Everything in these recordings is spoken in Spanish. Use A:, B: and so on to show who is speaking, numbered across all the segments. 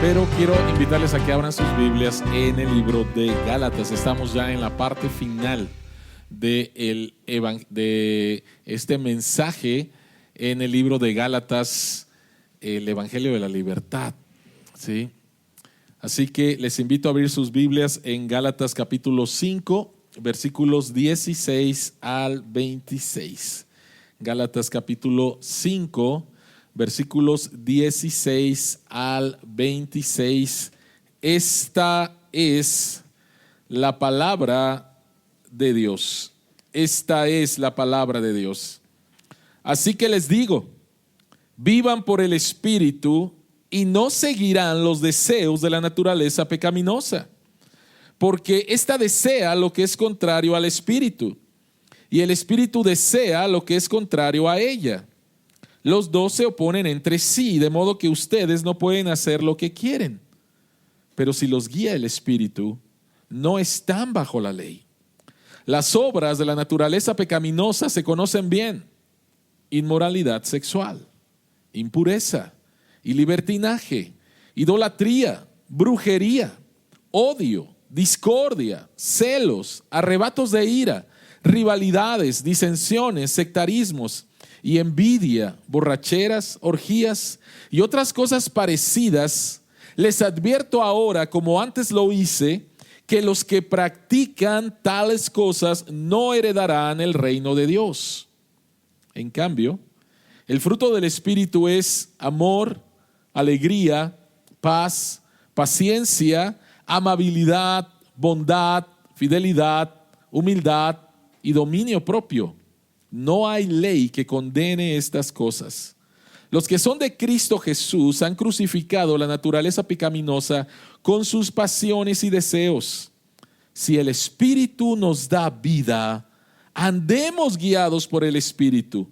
A: pero quiero invitarles a que abran sus Biblias en el libro de Gálatas. Estamos ya en la parte final de este mensaje en el libro de Gálatas, el Evangelio de la Libertad, ¿sí? Así que les invito a abrir sus Biblias en Gálatas capítulo 5, versículos 16 al 26. Gálatas capítulo 5, versículos 16 al 26. Esta es la palabra de Dios. Esta es la palabra de Dios. Así que les digo, vivan por el Espíritu y no seguirán los deseos de la naturaleza pecaminosa, porque ésta desea lo que es contrario al Espíritu, y el Espíritu desea lo que es contrario a ella. Los dos se oponen entre sí, de modo que ustedes no pueden hacer lo que quieren. Pero si los guía el Espíritu, no están bajo la ley. Las obras de la naturaleza pecaminosa se conocen bien: inmoralidad sexual, impureza y libertinaje, idolatría, brujería, odio, discordia, celos, arrebatos de ira, rivalidades, disensiones, sectarismos y envidia, borracheras, orgías y otras cosas parecidas. Les advierto ahora, como antes lo hice, que los que practican tales cosas no heredarán el reino de Dios. En cambio, el fruto del Espíritu es amor, alegría, paz, paciencia, amabilidad, bondad, fidelidad, humildad y dominio propio. No hay ley que condene estas cosas. Los que son de Cristo Jesús han crucificado la naturaleza pecaminosa con sus pasiones y deseos. Si el Espíritu nos da vida, andemos guiados por el Espíritu.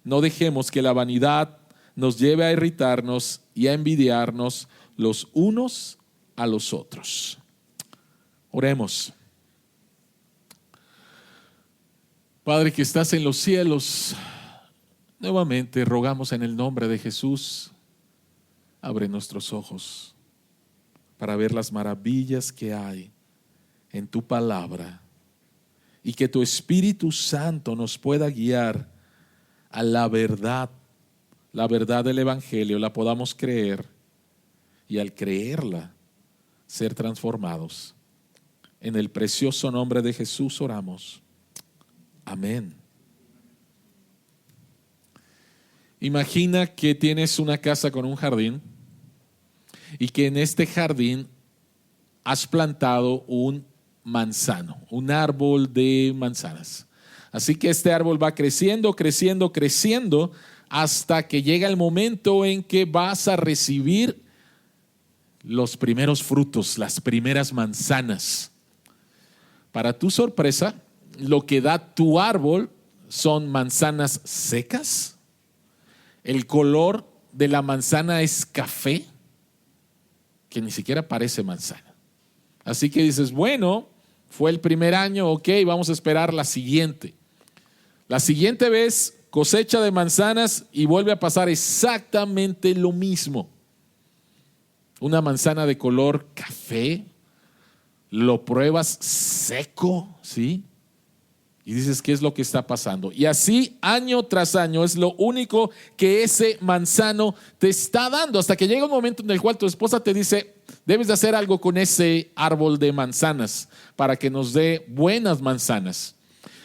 A: No dejemos que la vanidad nos lleve a irritarnos y a envidiarnos los unos a los otros. Oremos. Padre que estás en los cielos, nuevamente rogamos en el nombre de Jesús, abre nuestros ojos para ver las maravillas que hay en tu palabra y que tu Espíritu Santo nos pueda guiar a la verdad del Evangelio, la podamos creer y al creerla ser transformados. En el precioso nombre de Jesús oramos. Amén. Imagina que tienes una casa con un jardín y que en este jardín has plantado un manzano, un árbol de manzanas. Así que este árbol va creciendo, creciendo, creciendo hasta que llega el momento en que vas a recibir los primeros frutos, las primeras manzanas. Para tu sorpresa, lo que da tu árbol son manzanas secas. El color de la manzana es café, que ni siquiera parece manzana. Así que dices, bueno, fue el primer año, ok, vamos a esperar la siguiente. La siguiente vez cosecha de manzanas y vuelve a pasar exactamente lo mismo. Una manzana de color café, lo pruebas seco, ¿sí? Y dices, ¿qué es lo que está pasando? Y así, año tras año, es lo único que ese manzano te está dando, hasta que llega un momento en el cual tu esposa te dice, debes de hacer algo con ese árbol de manzanas para que nos dé buenas manzanas.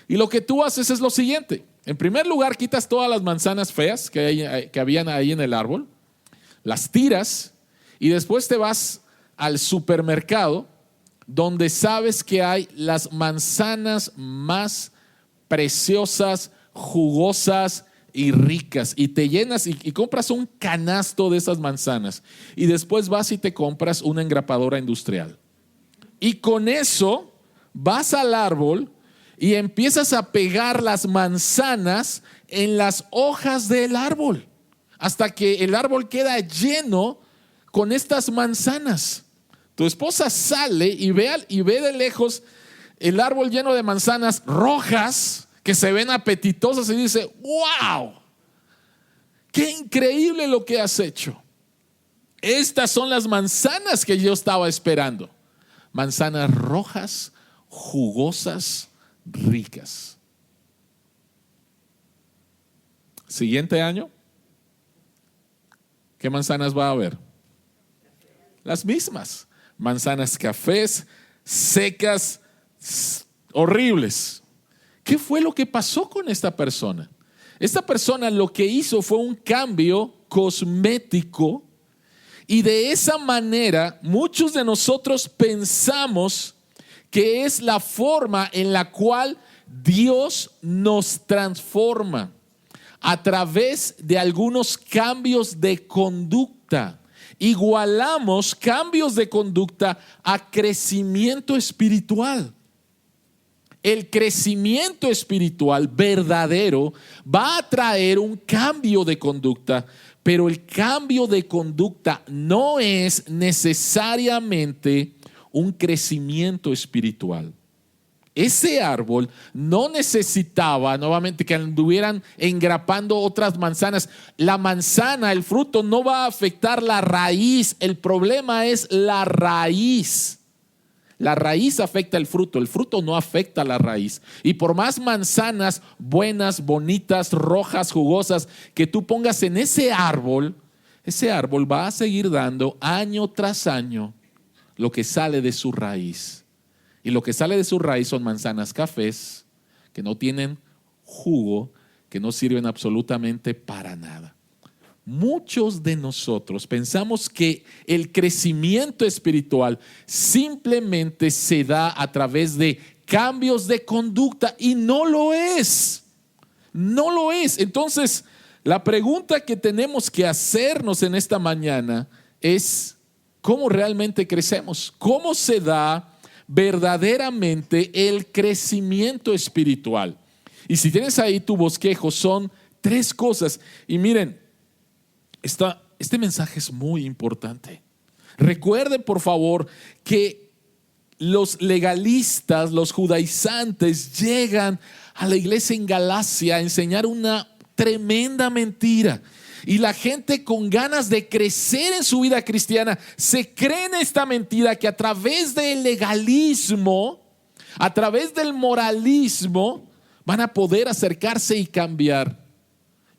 A: Y lo que tú haces es lo siguiente. En primer lugar, quitas todas las manzanas feas que habían ahí en el árbol, las tiras y después te vas al supermercado donde sabes que hay las manzanas más preciosas, jugosas y ricas, y te llenas y compras un canasto de esas manzanas y después vas y te compras una engrapadora industrial y con eso vas al árbol y empiezas a pegar las manzanas en las hojas del árbol hasta que el árbol queda lleno con estas manzanas. Tu esposa sale y ve de lejos el árbol lleno de manzanas rojas que se ven apetitosas y dice, ¡wow! ¡Qué increíble lo que has hecho! Estas son las manzanas que yo estaba esperando. Manzanas rojas, jugosas, ricas. Siguiente año, ¿qué manzanas va a haber? Las mismas. Manzanas cafés, secas, horribles. ¿Qué fue lo que pasó con esta persona? Esta persona lo que hizo fue un cambio cosmético y de esa manera muchos de nosotros pensamos que es la forma en la cual Dios nos transforma a través de algunos cambios de conducta. Igualamos cambios de conducta a crecimiento espiritual. El crecimiento espiritual verdadero va a traer un cambio de conducta, pero el cambio de conducta no es necesariamente un crecimiento espiritual. Ese árbol no necesitaba nuevamente que anduvieran engrapando otras manzanas. La manzana, el fruto, no va a afectar la raíz. El problema es la raíz. La raíz afecta el fruto no afecta la raíz. Y por más manzanas buenas, bonitas, rojas, jugosas que tú pongas en ese árbol va a seguir dando año tras año lo que sale de su raíz. Y lo que sale de su raíz son manzanas cafés que no tienen jugo, que no sirven absolutamente para nada. Muchos de nosotros pensamos que el crecimiento espiritual simplemente se da a través de cambios de conducta y no lo es. No lo es. Entonces, la pregunta que tenemos que hacernos en esta mañana es ¿cómo realmente crecemos? ¿Cómo se da verdaderamente el crecimiento espiritual? Y si tienes ahí tu bosquejo, son 3 cosas. Y miren, este mensaje es muy importante. Recuerden, por favor, que los legalistas, los judaizantes llegan a la iglesia en Galacia a enseñar una tremenda mentira. Y la gente con ganas de crecer en su vida cristiana se cree en esta mentira que a través del legalismo, a través del moralismo, van a poder acercarse y cambiar.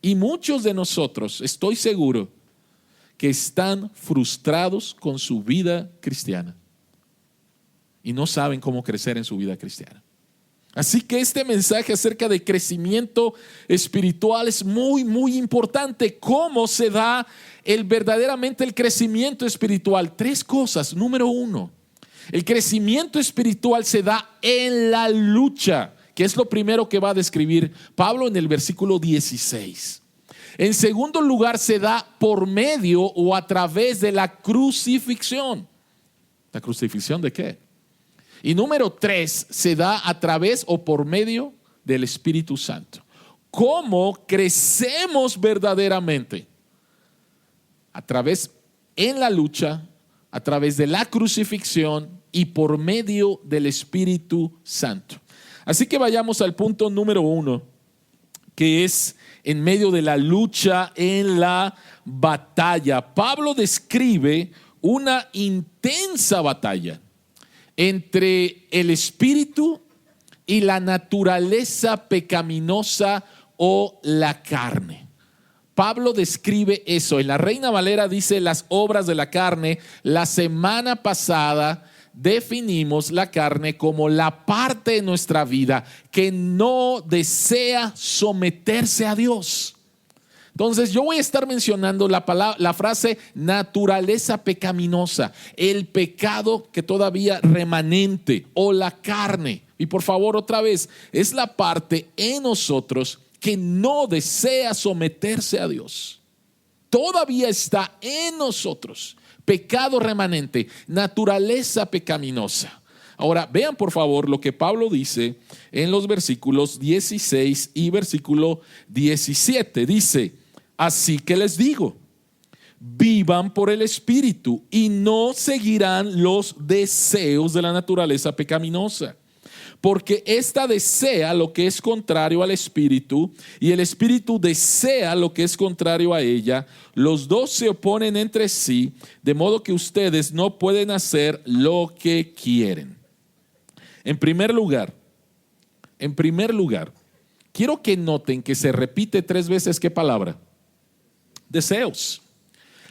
A: Y muchos de nosotros, estoy seguro, que están frustrados con su vida cristiana y no saben cómo crecer en su vida cristiana. Así que este mensaje acerca de crecimiento espiritual es muy, muy importante. ¿Cómo se da verdaderamente el crecimiento espiritual? 3 cosas. Número 1, el crecimiento espiritual se da en la lucha, que es lo primero que va a describir Pablo en el versículo 16. En segundo lugar, se da por medio o a través de la crucifixión. ¿La crucifixión de qué? Y número 3, se da a través o por medio del Espíritu Santo. ¿Cómo crecemos verdaderamente? A través, en la lucha, a través de la crucifixión y por medio del Espíritu Santo. Así que vayamos al punto número 1, que es en medio de la lucha, en la batalla. Pablo describe una intensa batalla entre el espíritu y la naturaleza pecaminosa o la carne. Pablo describe eso. En la Reina Valera dice las obras de la carne. La semana pasada definimos la carne como la parte de nuestra vida que no desea someterse a Dios. Entonces yo voy a estar mencionando la frase naturaleza pecaminosa, el pecado que todavía remanente o la carne. Y por favor, otra vez, es la parte en nosotros que no desea someterse a Dios. Todavía está en nosotros. Pecado remanente, naturaleza pecaminosa. Ahora, vean por favor lo que Pablo dice en los versículos 16 y versículo 17. Dice, así que les digo, vivan por el Espíritu y no seguirán los deseos de la naturaleza pecaminosa. porque ésta desea lo que es contrario al espíritu y el espíritu desea lo que es contrario a ella. Los dos se oponen entre sí, de modo que ustedes no pueden hacer lo que quieren. En primer lugar, quiero que noten que se repite 3 veces ¿qué palabra? Deseos.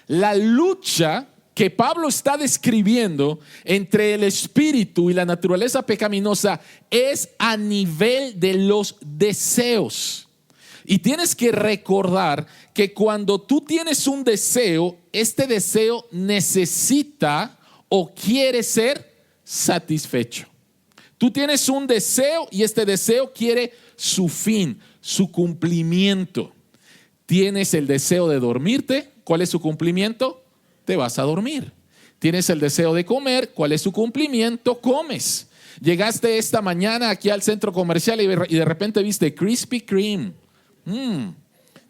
A: La lucha que Pablo está describiendo entre el espíritu y la naturaleza pecaminosa es a nivel de los deseos. Y tienes que recordar que cuando tú tienes un deseo, este deseo necesita o quiere ser satisfecho. Tú tienes un deseo y este deseo quiere su fin, su cumplimiento. Tienes el deseo de dormirte, ¿cuál es su cumplimiento? Te vas a dormir. Tienes el deseo de comer, ¿cuál es su cumplimiento? Comes. Llegaste esta mañana aquí al centro comercial y de repente viste Krispy Kreme.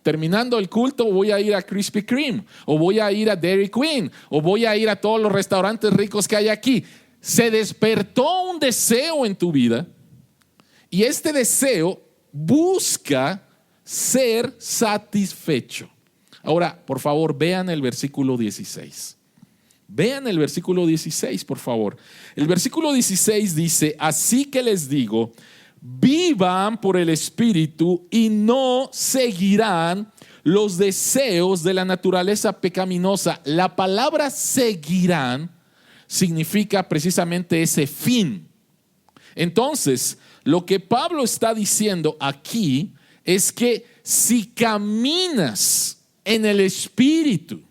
A: Terminando el culto voy a ir a Krispy Kreme, o voy a ir a Dairy Queen, o voy a ir a todos los restaurantes ricos que hay aquí. Se despertó un deseo en tu vida y este deseo busca ser satisfecho. Ahora, por favor, vean el versículo 16. Vean el versículo 16, por favor. El versículo 16 dice: así que les digo, vivan por el Espíritu y no seguirán los deseos de la naturaleza pecaminosa. La palabra seguirán significa precisamente ese fin. Entonces, lo que Pablo está diciendo aquí es que si caminas en el Espíritu,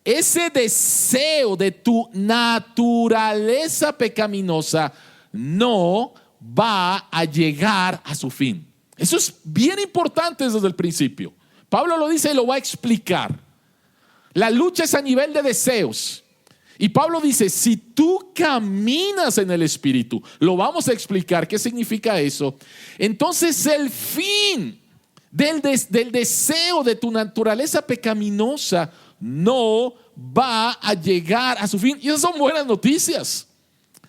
A: ese deseo de tu naturaleza pecaminosa no va a llegar a su fin. Eso es bien importante desde el principio. Pablo lo dice y lo va a explicar. La lucha es a nivel de deseos. Y Pablo dice, si tú caminas en el Espíritu, lo vamos a explicar qué significa eso. Entonces el fin del deseo de tu naturaleza pecaminosa no va a llegar a su fin. Y esas son buenas noticias.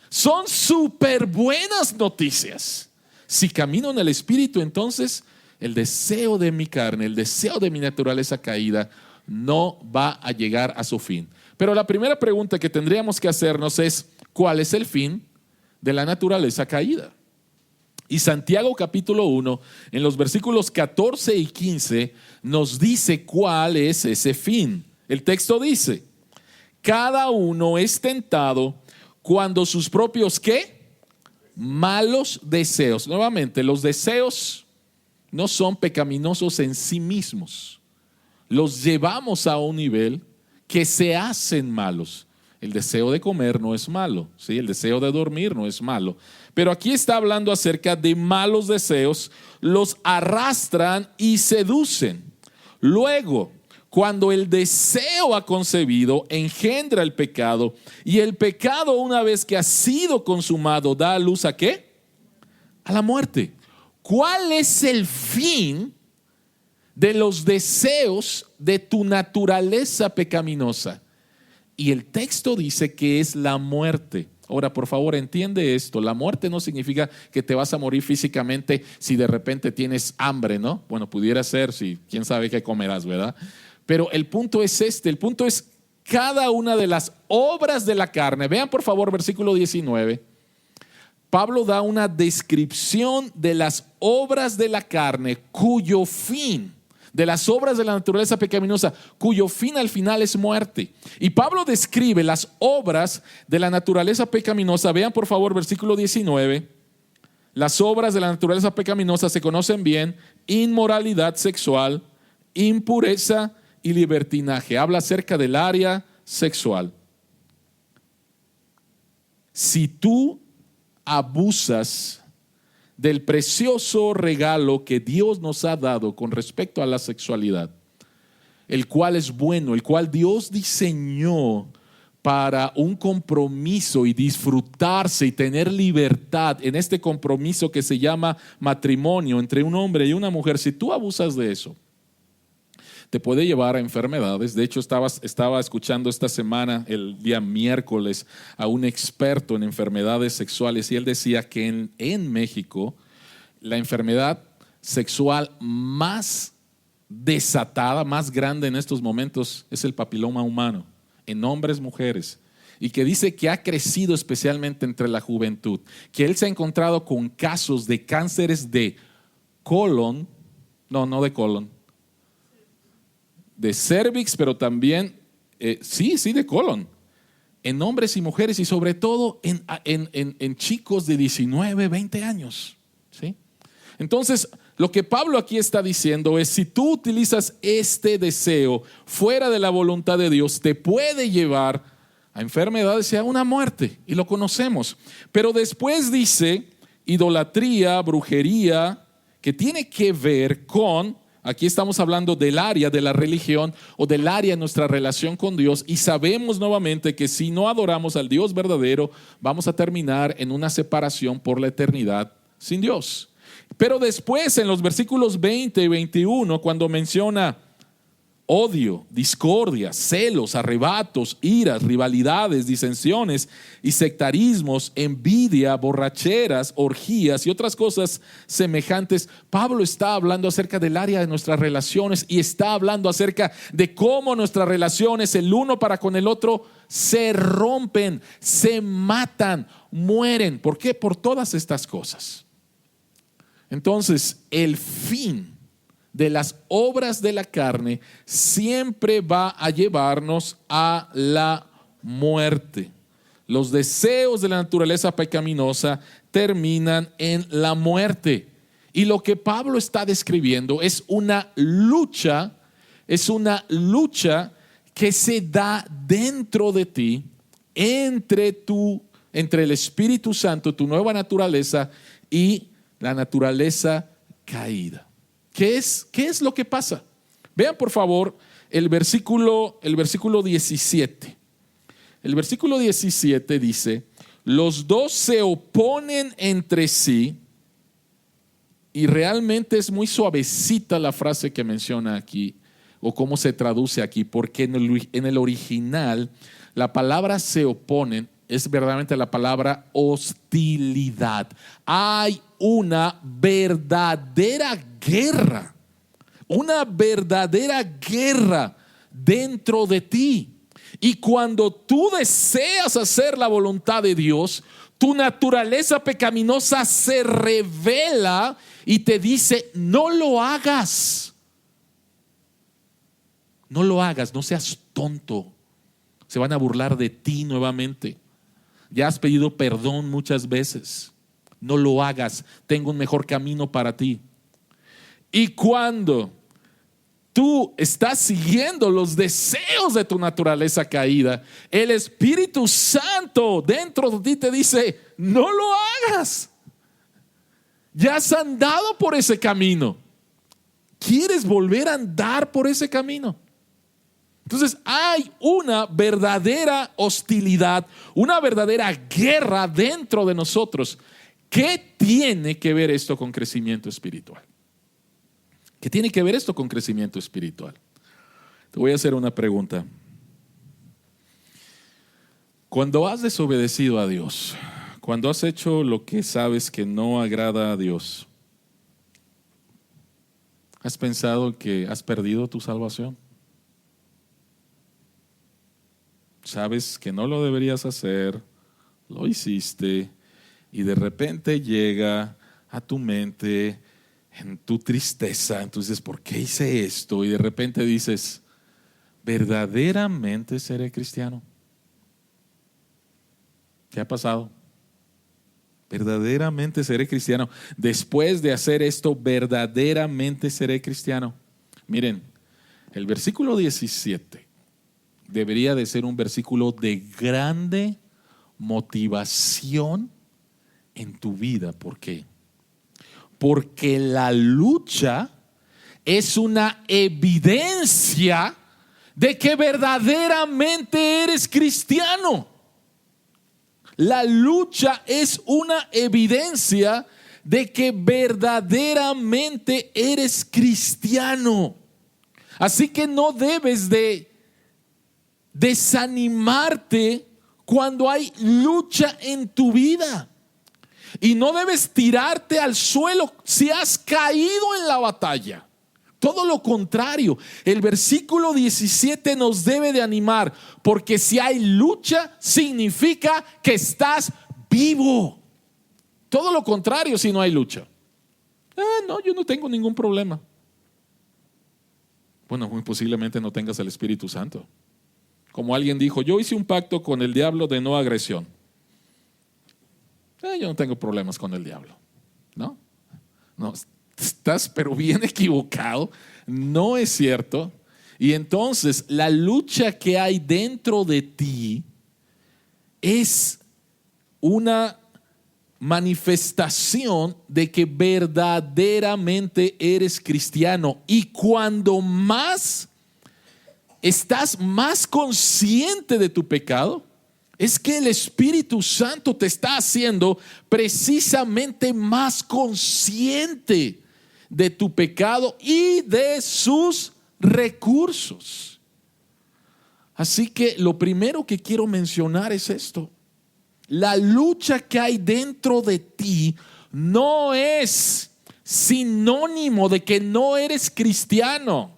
A: Son súper buenas noticias. Si camino en el Espíritu, entonces el deseo de mi carne, el deseo de mi naturaleza caída no va a llegar a su fin. Pero la primera pregunta que tendríamos que hacernos es: ¿cuál es el fin de la naturaleza caída? Y Santiago capítulo 1, en los versículos 14 y 15, nos dice cuál es ese fin. El texto dice: cada uno es tentado cuando sus propios ¿qué? Malos deseos. Nuevamente, los deseos no son pecaminosos en sí mismos. Los llevamos a un nivel que se hacen malos. El deseo de comer no es malo, ¿sí? El deseo de dormir no es malo. Pero aquí está hablando acerca de malos deseos, los arrastran y seducen. Luego, cuando el deseo ha concebido, engendra el pecado, y el pecado, una vez que ha sido consumado, da a luz ¿a qué? A la muerte. ¿Cuál es el fin de los deseos de tu naturaleza pecaminosa? Y el texto dice que es la muerte. Ahora, por favor, entiende esto. La muerte no significa que te vas a morir físicamente si de repente tienes hambre, ¿no? Bueno, pudiera ser, si quién sabe qué comerás, ¿verdad? Pero el punto es este. El punto es cada una de las obras de la carne. Vean, por favor, versículo 19. Pablo da una descripción de las obras de la carne cuyo fin, de las obras de la naturaleza pecaminosa, cuyo fin al final es muerte. Y Pablo describe las obras de la naturaleza pecaminosa. Vean por favor versículo 19. Las obras de la naturaleza pecaminosa se conocen bien: inmoralidad sexual, impureza y libertinaje. Habla acerca del área sexual. Si tú abusas del precioso regalo que Dios nos ha dado con respecto a la sexualidad, el cual es bueno, el cual Dios diseñó para un compromiso y disfrutarse y tener libertad en este compromiso que se llama matrimonio entre un hombre y una mujer. Si tú abusas de eso, te puede llevar a enfermedades. De hecho, estaba escuchando esta semana, el día miércoles, a un experto en enfermedades sexuales y él decía que en México la enfermedad sexual más desatada, más grande en estos momentos es el papiloma humano, en hombres, mujeres, y que dice que ha crecido especialmente entre la juventud, que él se ha encontrado con casos de cánceres de colon, no de colon, de cervix, pero también, sí, de colon, en hombres y mujeres y sobre todo en chicos de 19, 20 años, ¿sí? Entonces, lo que Pablo aquí está diciendo es, si tú utilizas este deseo fuera de la voluntad de Dios, te puede llevar a enfermedades y a una muerte, y lo conocemos. Pero después dice idolatría, brujería, que tiene que ver con, aquí estamos hablando del área de la religión o del área de nuestra relación con Dios, y sabemos nuevamente que si no adoramos al Dios verdadero, vamos a terminar en una separación por la eternidad sin Dios. Pero después en los versículos 20 y 21, cuando menciona odio, discordia, celos, arrebatos, iras, rivalidades, disensiones y sectarismos, envidia, borracheras, orgías y otras cosas semejantes, Pablo está hablando acerca del área de nuestras relaciones y está hablando acerca de cómo nuestras relaciones el uno para con el otro se rompen, se matan, mueren. ¿Por qué? Por todas estas cosas. Entonces, el fin de las obras de la carne siempre va a llevarnos a la muerte. Los deseos de la naturaleza pecaminosa terminan en la muerte. Y lo que Pablo está describiendo es una lucha que se da dentro de ti entre el Espíritu Santo, tu nueva naturaleza, y la naturaleza caída. ¿Qué es lo que pasa? Vean por favor el versículo 17. El versículo 17 dice, los dos se oponen entre sí, y realmente es muy suavecita la frase que menciona aquí, o cómo se traduce aquí, porque en el original la palabra se oponen es verdaderamente la palabra hostilidad. Hay una verdadera guerra dentro de ti. Y cuando tú deseas hacer la voluntad de Dios, tu naturaleza pecaminosa se revela y te dice, no lo hagas. No lo hagas, no seas tonto. Se van a burlar de ti nuevamente. Ya has pedido perdón muchas veces. No lo hagas, tengo un mejor camino para ti. Y cuando tú estás siguiendo los deseos de tu naturaleza caída, el Espíritu Santo dentro de ti te dice, no lo hagas. Ya has andado por ese camino. ¿Quieres volver a andar por ese camino? Entonces hay una verdadera hostilidad, una verdadera guerra dentro de nosotros. ¿Qué tiene que ver esto con crecimiento espiritual? ¿Qué tiene que ver esto con crecimiento espiritual? Te voy a hacer una pregunta. Cuando has desobedecido a Dios, cuando has hecho lo que sabes que no agrada a Dios, ¿has pensado que has perdido tu salvación? Sabes que no lo deberías hacer, lo hiciste y de repente llega a tu mente en tu tristeza. Entonces, ¿por qué hice esto? Y de repente dices, ¿verdaderamente seré cristiano? ¿Qué ha pasado? ¿Verdaderamente seré cristiano? Después de hacer esto, ¿verdaderamente seré cristiano? Miren, el versículo 17 debería de ser un versículo de grande motivación en tu vida. ¿Por qué? Porque la lucha es una evidencia de que verdaderamente eres cristiano. La lucha es una evidencia de que verdaderamente eres cristiano. Así que no debes de desanimarte cuando hay lucha en tu vida. Y no debes tirarte al suelo si has caído en la batalla. Todo lo contrario, el versículo 17 nos debe de animar, porque si hay lucha, significa que estás vivo. Todo lo contrario si no hay lucha. No, yo no tengo ningún problema. Bueno, muy posiblemente no tengas el Espíritu Santo. Como alguien dijo, yo hice un pacto con el diablo de no agresión. Yo no tengo problemas con el diablo. No, estás pero bien equivocado. No es cierto. Y entonces la lucha que hay dentro de ti es una manifestación de que verdaderamente eres cristiano. Y cuando más estás más consciente de tu pecado, es que el Espíritu Santo te está haciendo precisamente más consciente de tu pecado y de sus recursos. Así que lo primero que quiero mencionar es esto: la lucha que hay dentro de ti no es sinónimo de que no eres cristiano.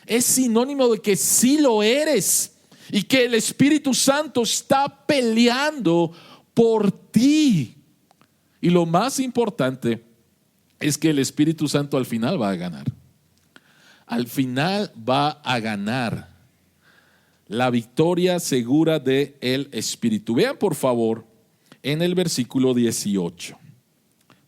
A: Es sinónimo de que sí lo eres y que el Espíritu Santo está peleando por ti. Y lo más importante es que el Espíritu Santo al final va a ganar. Al final va a ganar la victoria segura del Espíritu. Vean por favor en el versículo 18.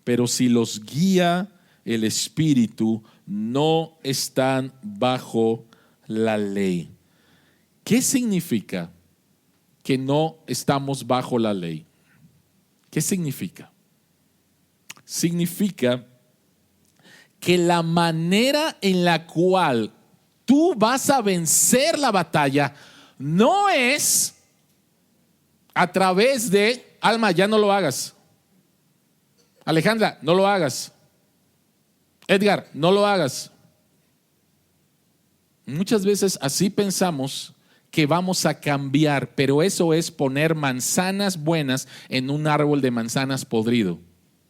A: Pero si los guía el Espíritu, no están bajo la ley. ¿Qué significa que no estamos bajo la ley? ¿Qué significa? Significa que la manera en la cual tú vas a vencer la batalla no es a través de, Alma, ya no lo hagas. Alejandra, no lo hagas. Edgar, no lo hagas. Muchas veces así pensamos que vamos a cambiar, pero eso es poner manzanas buenas en un árbol de manzanas podrido,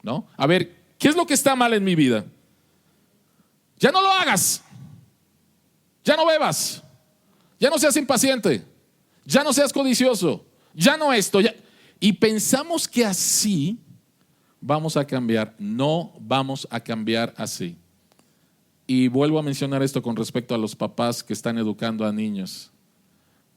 A: ¿no? A ver, ¿qué es lo que está mal en mi vida? Ya no lo hagas. Ya no bebas. Ya no seas impaciente. Ya no seas codicioso. Ya no esto. Y pensamos que así vamos a cambiar. No vamos a cambiar así. Y vuelvo a mencionar esto con respecto a los papás que están educando a niños.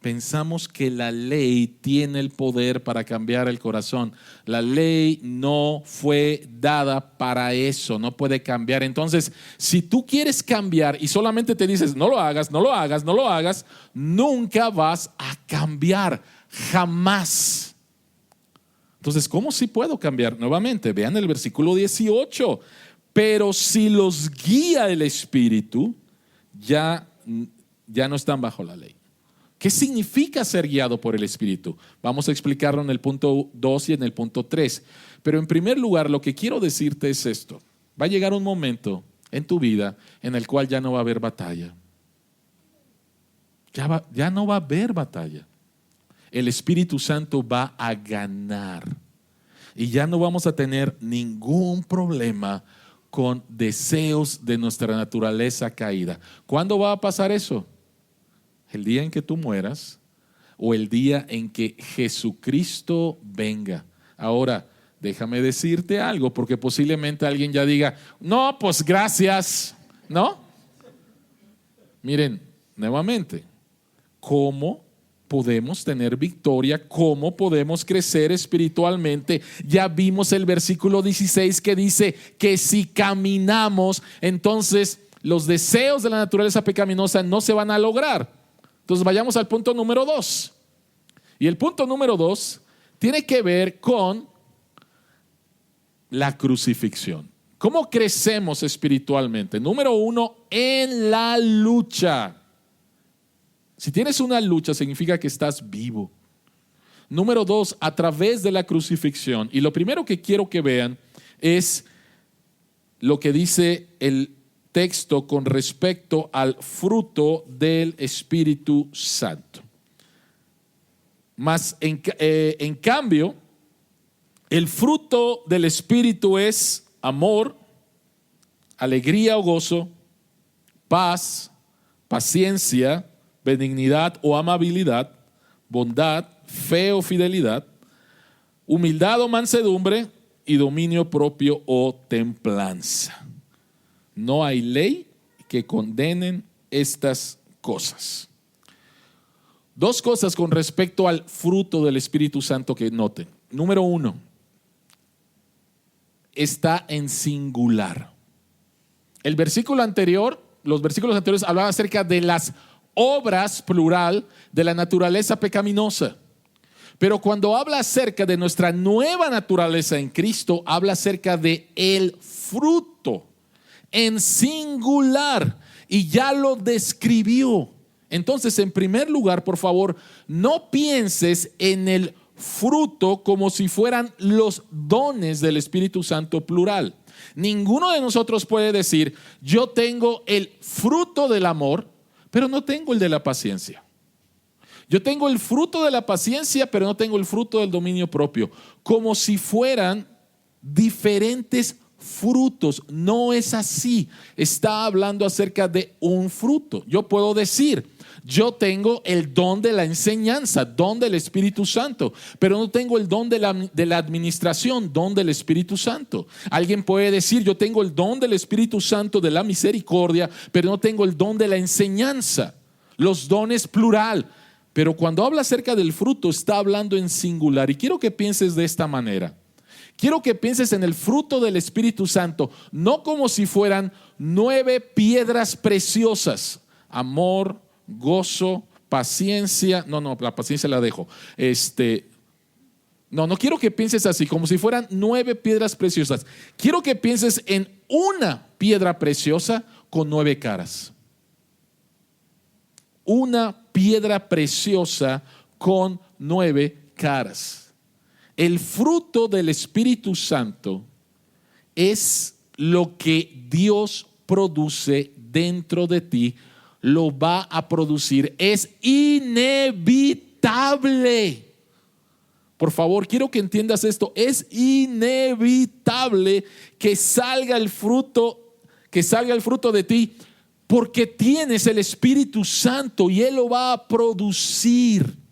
A: Pensamos que la ley tiene el poder para cambiar el corazón. La ley no fue dada para eso, no puede cambiar. Entonces, si tú quieres cambiar y solamente te dices, no lo hagas, no lo hagas, no lo hagas, nunca vas a cambiar, jamás. Entonces, ¿cómo sí puedo cambiar? Nuevamente, vean el versículo 18. Pero si los guía el Espíritu, ya no están bajo la ley. ¿Qué significa ser guiado por el Espíritu? Vamos a explicarlo en el punto 2 y en el punto 3. Pero en primer lugar, lo que quiero decirte es esto. Va a llegar un momento en tu vida en el cual ya no va a haber batalla. Ya no va a haber batalla. El Espíritu Santo va a ganar. Y ya no vamos a tener ningún problema con deseos de nuestra naturaleza caída. ¿Cuándo va a pasar eso? El día en que tú mueras o el día en que Jesucristo venga. Ahora, déjame decirte algo, porque posiblemente alguien ya diga, no, pues gracias, ¿no? Miren, nuevamente, ¿cómo podemos tener victoria? ¿Cómo podemos crecer espiritualmente? Ya vimos el versículo 16 que dice que si caminamos, entonces los deseos de la naturaleza pecaminosa no se van a lograr. Entonces vayamos al punto número 2. Y el punto número 2 tiene que ver con la crucifixión. ¿Cómo crecemos espiritualmente? Número 1, en la lucha. Si tienes una lucha, significa que estás vivo. Número 2, a través de la crucifixión. Y lo primero que quiero que vean es lo que dice el texto con respecto al fruto del Espíritu Santo. Mas en cambio, el fruto del Espíritu es amor, alegría o gozo, paz, paciencia, benignidad o amabilidad, bondad, fe o fidelidad, humildad o mansedumbre y dominio propio o templanza. No hay ley que condenen estas cosas. Dos cosas con respecto al fruto del Espíritu Santo que noten. Número uno, está en singular. El versículo anterior, los versículos anteriores hablaban acerca de las obras, plural, de la naturaleza pecaminosa. Pero cuando habla acerca de nuestra nueva naturaleza en Cristo, habla acerca de el fruto en singular y ya lo describió. Entonces, en primer lugar, por favor, no pienses en el fruto como si fueran los dones del Espíritu Santo plural. Ninguno de nosotros puede decir, yo tengo el fruto del amor, pero no tengo el de la paciencia. Yo tengo el fruto de la paciencia, pero no tengo el fruto del dominio propio. Como si fueran diferentes frutos. No es así. Está hablando acerca de un fruto. Yo puedo decir, yo tengo el don de la enseñanza, don del Espíritu Santo, pero no tengo el don de la administración, don del Espíritu Santo. Alguien puede decir, yo tengo el don del Espíritu Santo de la misericordia, pero no tengo el don de la enseñanza. Los dones plural. Pero cuando habla acerca del fruto, está hablando en singular. Y quiero que pienses de esta manera. Quiero que pienses en el fruto del Espíritu Santo, no como si fueran 9 piedras preciosas. Amor, gozo, paciencia. No, la paciencia la dejo. No quiero que pienses así, como si fueran 9 piedras preciosas. Quiero que pienses en una piedra preciosa con 9 caras. Una piedra preciosa con 9 caras. El fruto del Espíritu Santo es lo que Dios produce dentro de ti, lo va a producir. Es inevitable. Por favor, quiero que entiendas esto. Es inevitable que salga el fruto de ti, porque tienes el Espíritu Santo y Él lo va a producir.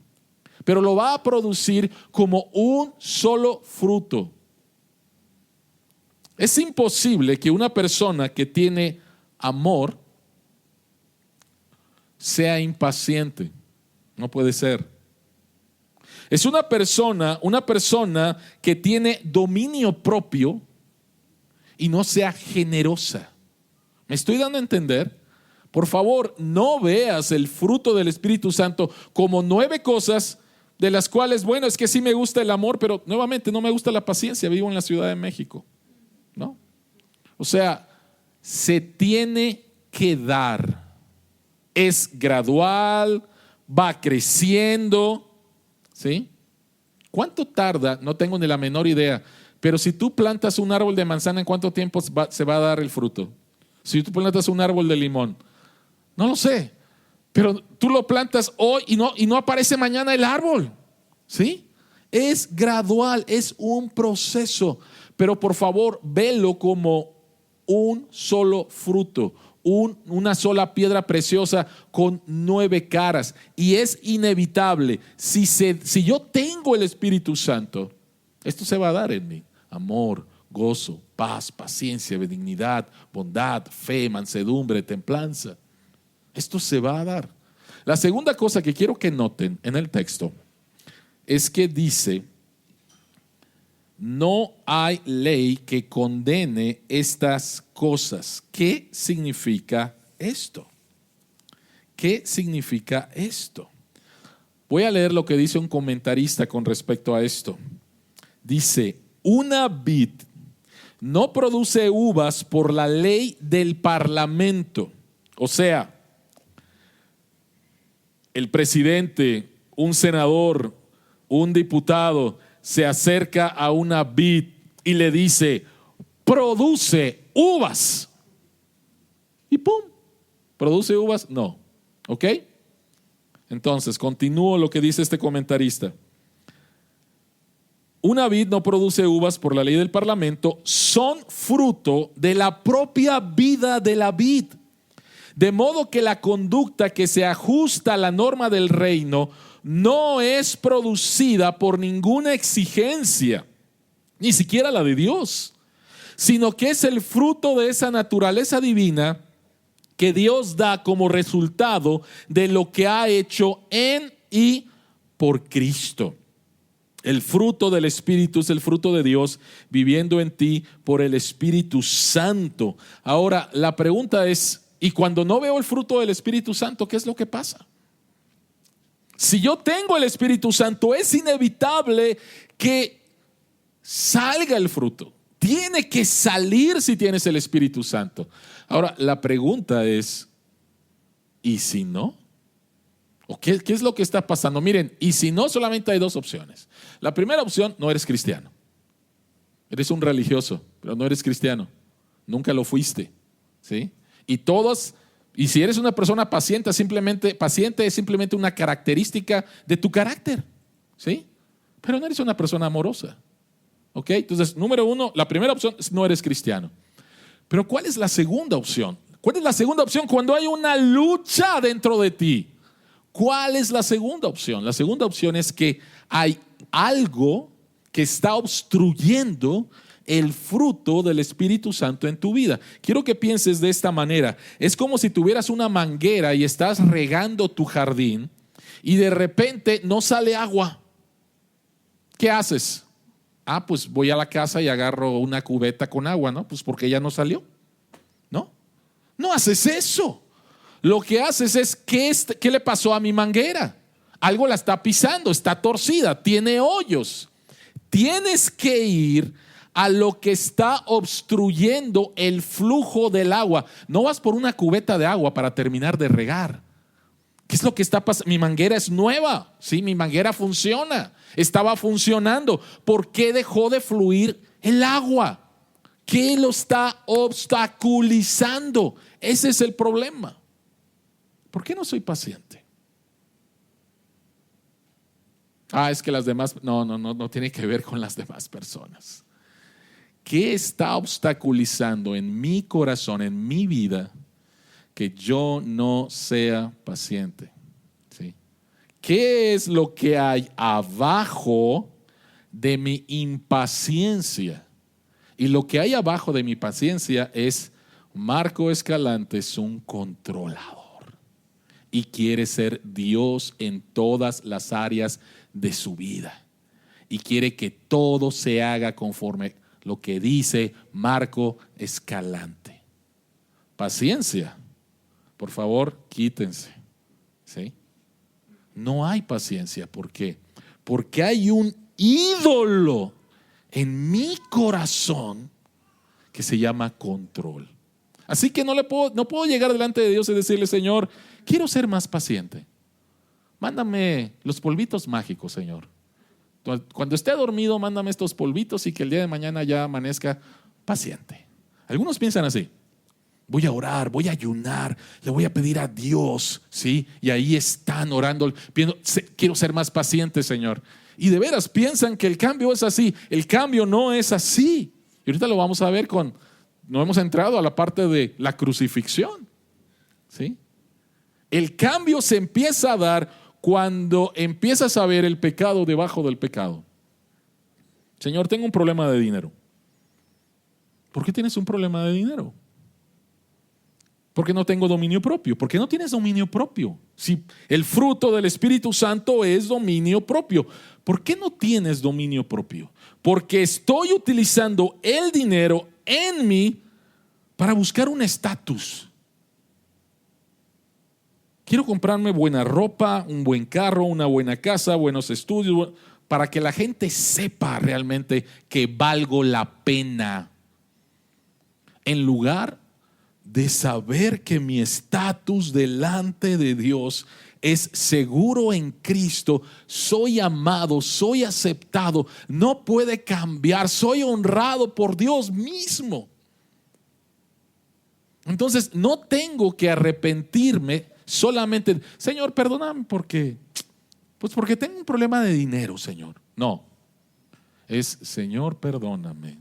A: Pero lo va a producir como un solo fruto. Es imposible que una persona que tiene amor sea impaciente. No puede ser. Es una persona que tiene dominio propio y no sea generosa. ¿Me estoy dando a entender? Por favor, no veas el fruto del Espíritu Santo como 9 cosas de las cuales, bueno, es que sí me gusta el amor, pero nuevamente no me gusta la paciencia, vivo en la Ciudad de México, ¿no? O sea, se tiene que dar. Es gradual, va creciendo, ¿sí? ¿Cuánto tarda? No tengo ni la menor idea, pero si tú plantas un árbol de manzana, ¿en cuánto tiempo se va a dar el fruto? Si tú plantas un árbol de limón, no lo sé, pero tú lo plantas hoy y no aparece mañana el árbol, ¿sí? Es gradual, es un proceso, pero por favor, velo como un solo fruto, una sola piedra preciosa con 9 caras, y es inevitable. Si yo tengo el Espíritu Santo, esto se va a dar en mí: amor, gozo, paz, paciencia, benignidad, bondad, fe, mansedumbre, templanza. Esto se va a dar. La segunda cosa que quiero que noten en el texto es que dice: no hay ley que condene estas cosas. ¿Qué significa esto? ¿Qué significa esto? Voy a leer lo que dice un comentarista con respecto a esto. Dice: una vid no produce uvas por la ley del parlamento. O sea, el presidente, un senador, un diputado se acerca a una vid y le dice: produce uvas. ¡pum! ¿Produce uvas? No. ¿Ok? Entonces, continúo lo que dice este comentarista. Una vid no produce uvas por la ley del parlamento, son fruto de la propia vida de la vid. De modo que la conducta que se ajusta a la norma del reino no es producida por ninguna exigencia, ni siquiera la de Dios, sino que es el fruto de esa naturaleza divina que Dios da como resultado de lo que ha hecho en y por Cristo. El fruto del Espíritu es el fruto de Dios viviendo en ti por el Espíritu Santo. Ahora, la pregunta es, ¿y cuando no veo el fruto del Espíritu Santo, qué es lo que pasa? Si yo tengo el Espíritu Santo, es inevitable que salga el fruto. Tiene que salir si tienes el Espíritu Santo. Ahora, la pregunta es, ¿y si no? ¿O qué es lo que está pasando? Miren, y si no, solamente hay dos opciones. La primera opción, no eres cristiano. Eres un religioso, pero no eres cristiano. Nunca lo fuiste, ¿sí? Y si eres una persona paciente es simplemente una característica de tu carácter, ¿sí? Pero no eres una persona amorosa, ¿ok? Entonces, número uno, la primera opción es no eres cristiano. Pero ¿cuál es la segunda opción? ¿Cuál es la segunda opción cuando hay una lucha dentro de ti? ¿Cuál es la segunda opción? La segunda opción es que hay algo que está obstruyendo el fruto del Espíritu Santo en tu vida. Quiero que pienses de esta manera. Es como si tuvieras una manguera y estás regando tu jardín y de repente no sale agua. ¿Qué haces? Pues voy a la casa y agarro una cubeta con agua, ¿no? Pues porque ya no salió. No haces eso. Lo que haces es, ¿qué le pasó a mi manguera? Algo la está pisando, está torcida, tiene hoyos. Tienes que ir a lo que está obstruyendo el flujo del agua. No vas por una cubeta de agua para terminar de regar. ¿Qué es lo que está pasando? Mi manguera es nueva, ¿sí? Mi manguera funciona, estaba funcionando. ¿Por qué dejó de fluir el agua? ¿Qué lo está obstaculizando? Ese es el problema. ¿Por qué no soy paciente? Es que las demás, no tiene que ver con las demás personas. ¿Qué está obstaculizando en mi corazón, en mi vida, que yo no sea paciente? ¿Sí? ¿Qué es lo que hay abajo de mi impaciencia? Y lo que hay abajo de mi paciencia es: Marco Escalante es un controlador y quiere ser Dios en todas las áreas de su vida. Y quiere que todo se haga conforme lo que dice Marco Escalante. Paciencia, por favor, quítense, ¿sí? No hay paciencia. ¿Por qué? Porque hay un ídolo en mi corazón que se llama control. Así que no puedo llegar delante de Dios y decirle: Señor, quiero ser más paciente. Mándame los polvitos mágicos, Señor. Cuando esté dormido, mándame estos polvitos y que el día de mañana ya amanezca paciente. Algunos piensan así: voy a orar, voy a ayunar, le voy a pedir a Dios, ¿sí? Y ahí están orando, pidiendo: quiero ser más paciente, Señor. Y de veras piensan que el cambio es así. El cambio no es así. Y ahorita lo vamos a ver no hemos entrado a la parte de la crucifixión, ¿sí? El cambio se empieza a dar cuando empiezas a ver el pecado debajo del pecado. Señor, tengo un problema de dinero. ¿Por qué tienes un problema de dinero? Porque no tengo dominio propio. ¿Por qué no tienes dominio propio? Si el fruto del Espíritu Santo es dominio propio. ¿Por qué no tienes dominio propio? Porque estoy utilizando el dinero en mí para buscar un estatus. Quiero comprarme buena ropa, un buen carro, una buena casa, buenos estudios, para que la gente sepa realmente que valgo la pena. En lugar de saber que mi estatus delante de Dios es seguro en Cristo, soy amado, soy aceptado, no puede cambiar, soy honrado por Dios mismo. Entonces no tengo que arrepentirme solamente, Señor, perdóname porque tengo un problema de dinero, Señor. No, es Señor, perdóname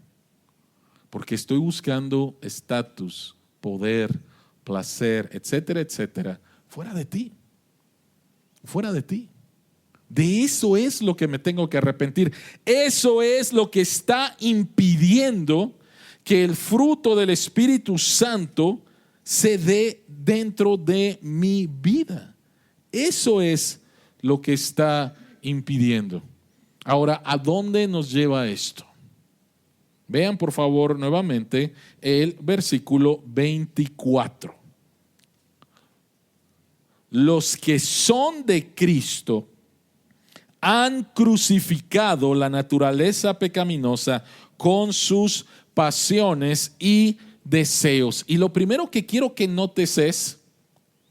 A: porque estoy buscando estatus, poder, placer, etcétera, etcétera, fuera de ti. Fuera de ti. De eso es lo que me tengo que arrepentir. Eso es lo que está impidiendo que el fruto del Espíritu Santo se dé dentro de mi vida. Eso es lo que está impidiendo. Ahora, ¿a dónde nos lleva esto? Vean por favor nuevamente el versículo 24. Los que son de Cristo han crucificado la naturaleza pecaminosa con sus pasiones y deseos. Y lo primero que quiero que notes es,